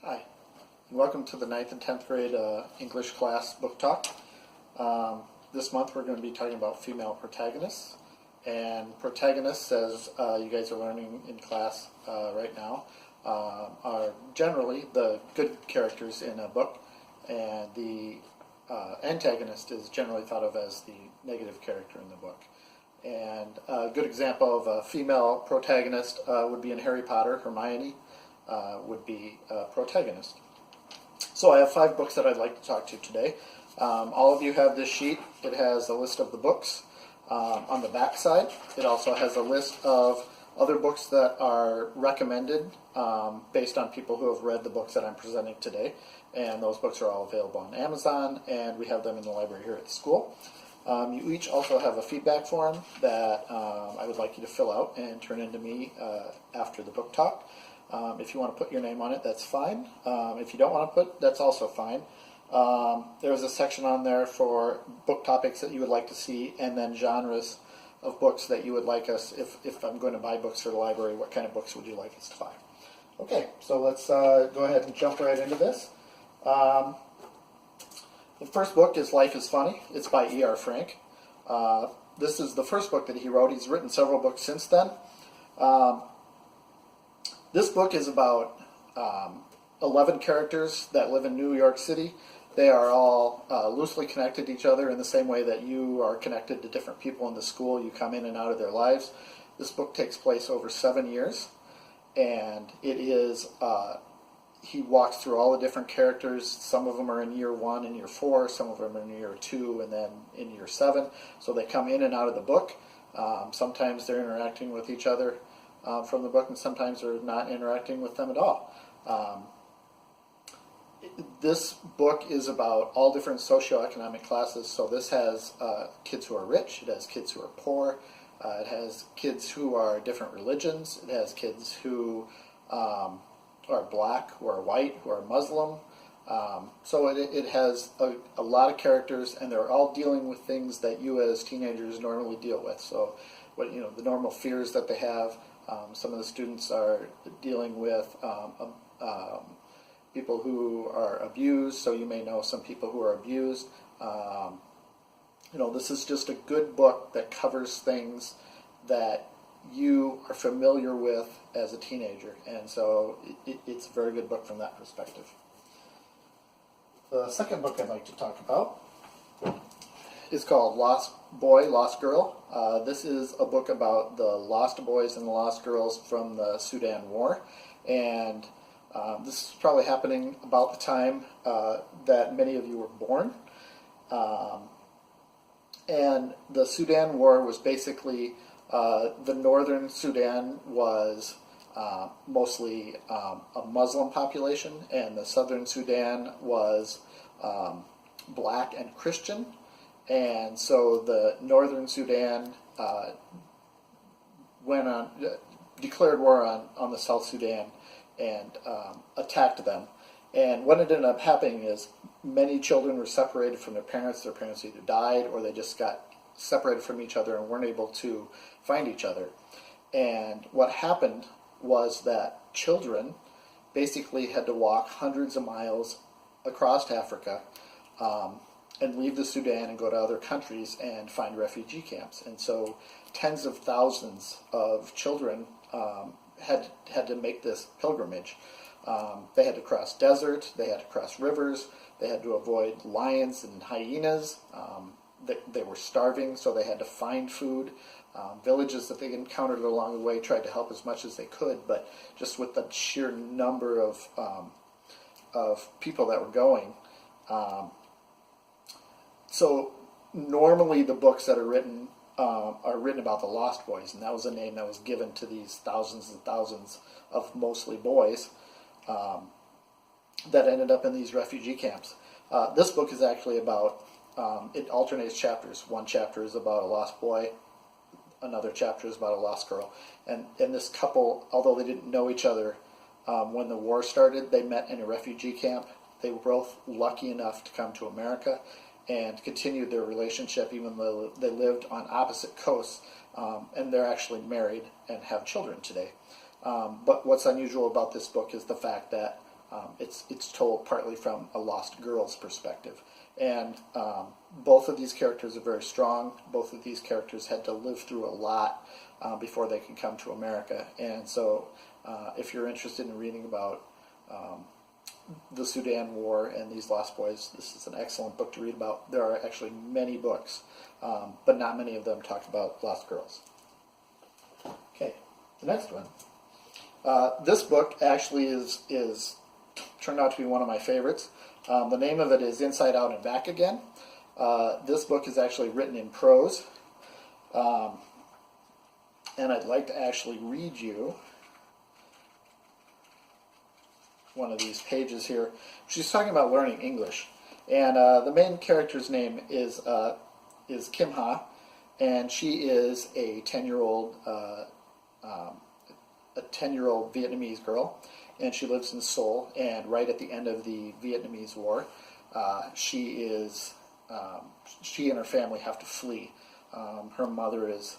Hi, and welcome to the ninth and 10th grade English class book talk. This month we're going to be talking about female protagonists. And protagonists, as you guys are learning in class right now, are generally the good characters in a book, and the antagonist is generally thought of as the negative character in the book. And a good example of a female protagonist would be in Harry Potter. Hermione would be a protagonist. So I have 5 books that I'd like to talk to today. All of you have this sheet. It has a list of the books on the back side. It also has a list of other books that are recommended based on people who have read the books that I'm presenting today. And those books are all available on Amazon, and we have them in the library here at the school. You each also have a feedback form that I would like you to fill out and turn in to me after the book talk. If you want to put your name on it, that's fine. If you don't want to put, that's also fine. There's a section on there for book topics that you would like to see, and then genres of books that you would like us, if I'm going to buy books for the library, what kind of books would you like us to buy? Okay, so let's go ahead and jump right into this. The first book is Life is Funny. It's by E.R. Frank. This is the first book that he wrote. He's written several books since then. This book is about 11 characters that live in New York City. They are all loosely connected to each other in the same way that you are connected to different people in the school. You come in and out of their lives. This book takes place over 7 years, and it is, he walks through all the different characters. Some of them are in year 1 and year 4, some of them are in year 2 and then in year 7. So they come in and out of the book. Sometimes they're interacting with each other from the book, and sometimes they're not interacting with them at all. This book is about all different socioeconomic classes. So this has kids who are rich, it has kids who are poor, it has kids who are different religions, it has kids who are black, who are white, who are Muslim. So it has a lot of characters, and they're all dealing with things that you as teenagers normally deal with. So the normal fears that they have. Some of the students are dealing with people who are abused, so you may know some people who are abused. This is just a good book that covers things that you are familiar with as a teenager, and so it's a very good book from that perspective. The second book I'd like to talk about is called Lost Boy, Lost Girl. This is a book about the lost boys and the lost girls from the Sudan War, and this is probably happening about the time that many of you were born. And the Sudan War was basically, the northern Sudan was mostly a Muslim population, and the southern Sudan was black and Christian. And so the northern Sudan declared war on the South Sudan and attacked them. And what ended up happening is many children were separated from their parents. Their parents either died or they just got separated from each other and weren't able to find each other. And what happened was that children basically had to walk hundreds of miles across Africa and leave the Sudan and go to other countries and find refugee camps. And so tens of thousands of children had to make this pilgrimage. They had to cross desert, they had to cross rivers, they had to avoid lions and hyenas. They were starving, so they had to find food. Villages that they encountered along the way tried to help as much as they could, but just with the sheer number of people that were going. So normally the books that are written about the Lost Boys, and that was a name that was given to these thousands and thousands of mostly boys that ended up in these refugee camps. This book is actually about, it alternates chapters. One chapter is about a lost boy, another chapter is about a lost girl. And this couple, although they didn't know each other when the war started, they met in a refugee camp. They were both lucky enough to come to America and continued their relationship even though they lived on opposite coasts, and they're actually married and have children today. But what's unusual about this book is the fact that it's told partly from a lost girl's perspective. And both of these characters are very strong. Both of these characters had to live through a lot before they could come to America. And so if you're interested in reading about the Sudan War and these Lost Boys, this is an excellent book to read about. There are actually many books, but not many of them talk about lost girls. Okay, the next one. This book actually is turned out to be one of my favorites. The name of it is Inside Out and Back Again. This book is actually written in prose, and I'd like to actually read you one of these pages here. She's talking about learning English, and the main character's name is Kim Ha, and she is a 10-year-old Vietnamese girl, and she lives in Seoul. And right at the end of the Vietnamese War, she and her family have to flee. Her mother is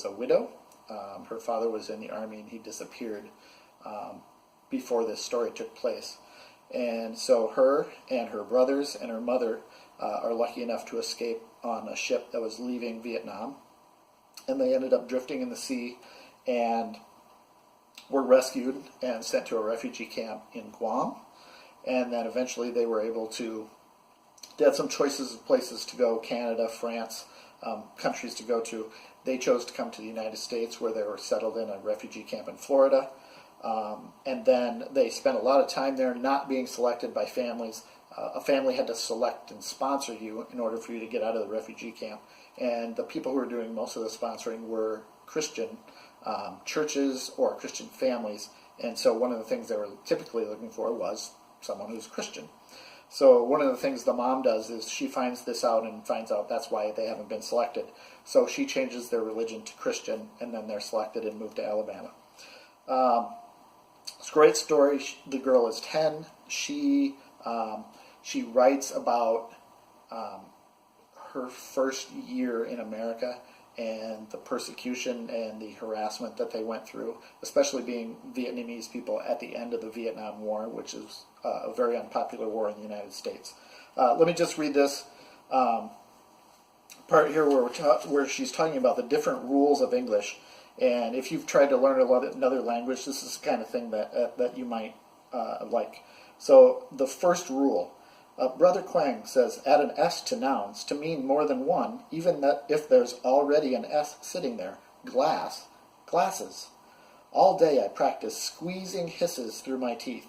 a widow. Her father was in the army, and he disappeared before this story took place. And so her and her brothers and her mother are lucky enough to escape on a ship that was leaving Vietnam, and they ended up drifting in the sea and were rescued and sent to a refugee camp in Guam. And then eventually they were able to, they had some choices of places to go: Canada, France, countries to go to. They chose to come to the United States, where they were settled in a refugee camp in Florida. And then they spent a lot of time there not being selected by families. A family had to select and sponsor you in order for you to get out of the refugee camp. And the people who were doing most of the sponsoring were Christian churches or Christian families. And so one of the things they were typically looking for was someone who's Christian. So one of the things the mom does is she finds this out and finds out that's why they haven't been selected. So she changes their religion to Christian, and then they're selected and moved to Alabama. It's a great story. The girl is 10. She writes about her first year in America and the persecution and the harassment that they went through, especially being Vietnamese people at the end of the Vietnam War, which is a very unpopular war in the United States. Let me just read this part here where she's talking about the different rules of English. And if you've tried to learn another language, this is the kind of thing that you might like. So the first rule, Brother Quang says, add an S to nouns to mean more than one, even that if there's already an S sitting there. Glass, glasses. All day I practice squeezing hisses through my teeth.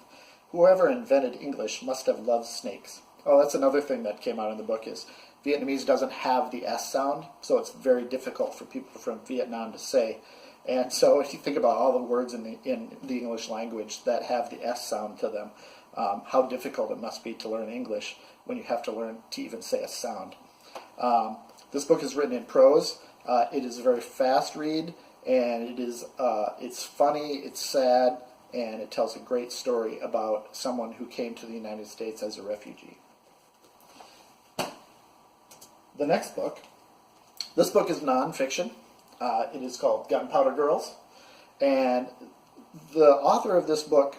Whoever invented English must have loved snakes. Oh, that's another thing that came out in the book is Vietnamese doesn't have the S sound, so it's very difficult for people from Vietnam to say. And so if you think about all the words in the English language that have the S sound to them, how difficult it must be to learn English when you have to learn to even say a sound. This book is written in prose. It is a very fast read, and it's funny, it's sad, and it tells a great story about someone who came to the United States as a refugee. The next book, this book is nonfiction. It is called Gunpowder Girls, and the author of this book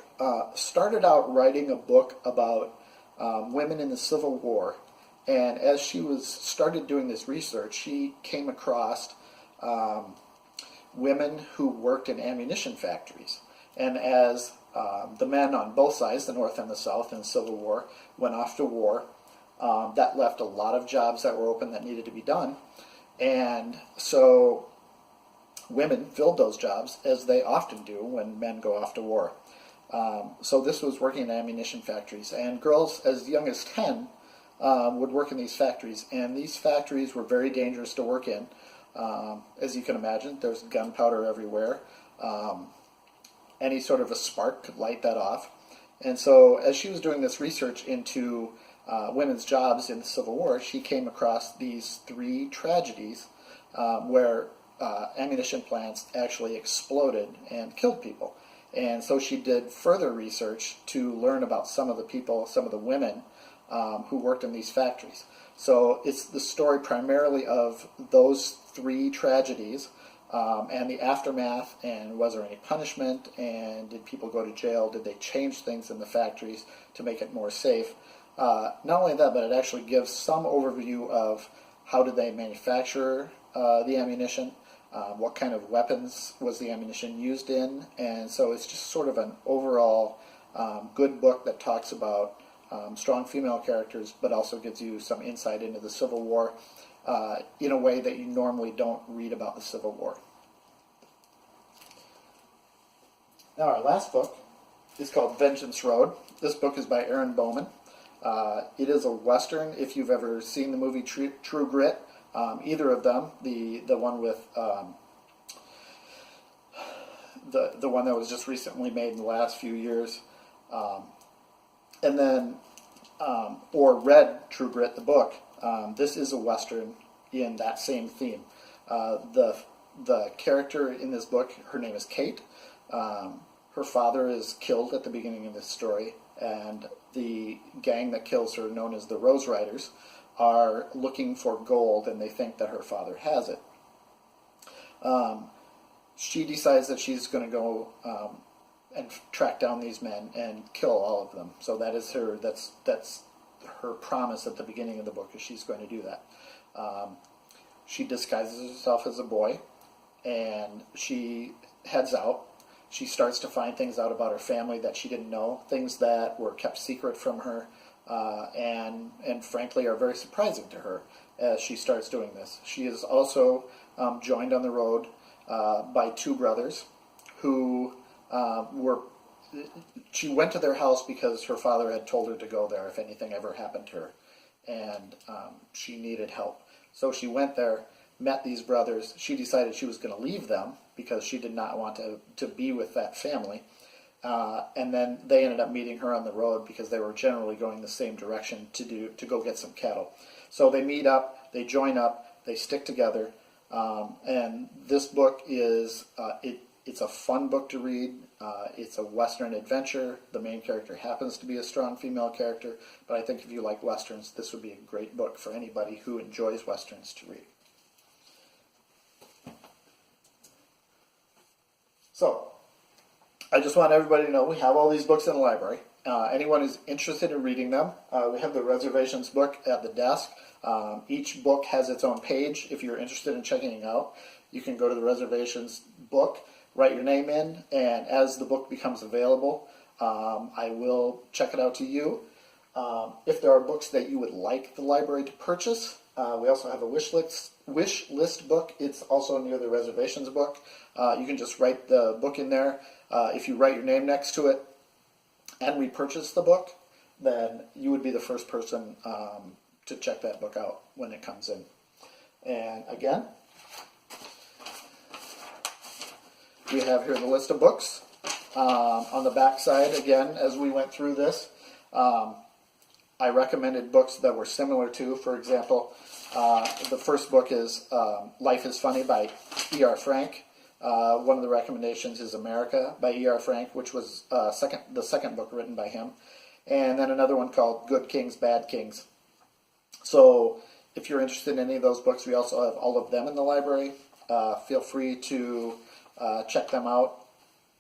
started out writing a book about women in the Civil War, and as she started doing this research, she came across women who worked in ammunition factories. And as the men on both sides, the North and the South in the Civil War, went off to war, that left a lot of jobs that were open that needed to be done. And so women filled those jobs, as they often do when men go off to war. So this was working in ammunition factories. And girls as young as 10 would work in these factories. And these factories were very dangerous to work in. As you can imagine, there's gunpowder everywhere. Any sort of a spark could light that off. And so as she was doing this research into women's jobs in the Civil War, she came across these 3 tragedies where ammunition plants actually exploded and killed people. And so she did further research to learn about some of the people, some of the women who worked in these factories. So it's the story primarily of those 3 tragedies, and the aftermath, and was there any punishment, and did people go to jail, did they change things in the factories to make it more safe. Not only that, but it actually gives some overview of how did they manufacture the ammunition, what kind of weapons was the ammunition used in, and so it's just sort of an overall good book that talks about strong female characters, but also gives you some insight into the Civil War in a way that you normally don't read about the Civil War. Now our last book is called Vengeance Road. This book is by Aaron Bowman. It is a Western, if you've ever seen the movie True Grit, either of them, the one with the one that was just recently made in the last few years, and then or read True Grit, the book. This is a Western in that same theme. The character in this book, her name is Kate. Her father is killed at the beginning of this story, and the gang that kills her, known as the Rose Riders, are looking for gold, and they think that her father has it. She decides that she's going to go and track down these men and kill all of them. So that is that's her promise at the beginning of the book, is she's going to do that. She disguises herself as a boy, and she heads out. She starts to find things out about her family that she didn't know, things that were kept secret from her, and frankly are very surprising to her as she starts doing this. She is also joined on the road by two brothers who she went to their house because her father had told her to go there if anything ever happened to her, and she needed help. So she went there, met these brothers. She decided she was going to leave them because she did not want to be with that family. And then they ended up meeting her on the road because they were generally going the same direction to go get some cattle. So they meet up, they join up, they stick together, and this book is it's a fun book to read. It's a Western adventure. The main character happens to be a strong female character, but I think if you like Westerns, this would be a great book for anybody who enjoys Westerns to read. So, I just want everybody to know we have all these books in the library. Anyone who's interested in reading them, we have the reservations book at the desk. Each book has its own page. If you're interested in checking it out, you can go to the reservations book, write your name in, and as the book becomes available, I will check it out to you. If there are books that you would like the library to purchase, we also have a wish list book. It's also near the reservations book. You can just write the book in there. If you write your name next to it and repurchase the book, then you would be the first person to check that book out when it comes in. And again, we have here the list of books. On the back side, again, as we went through this, I recommended books that were similar to, for example, the first book is Life is Funny by E.R. Frank. One of the recommendations is America by E.R. Frank, which was the second book written by him. And then another one called Good Kings, Bad Kings. So if you're interested in any of those books, we also have all of them in the library. Feel free to check them out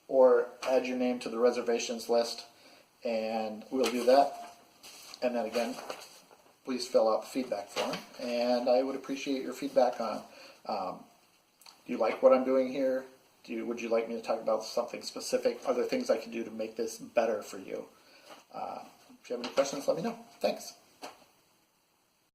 or add your name to the reservations list, and we'll do that. And then again, please fill out the feedback form, and I would appreciate your feedback on do you like what I'm doing here? Would you like me to talk about something specific? Are there things I can do to make this better for you? If you have any questions, let me know. Thanks.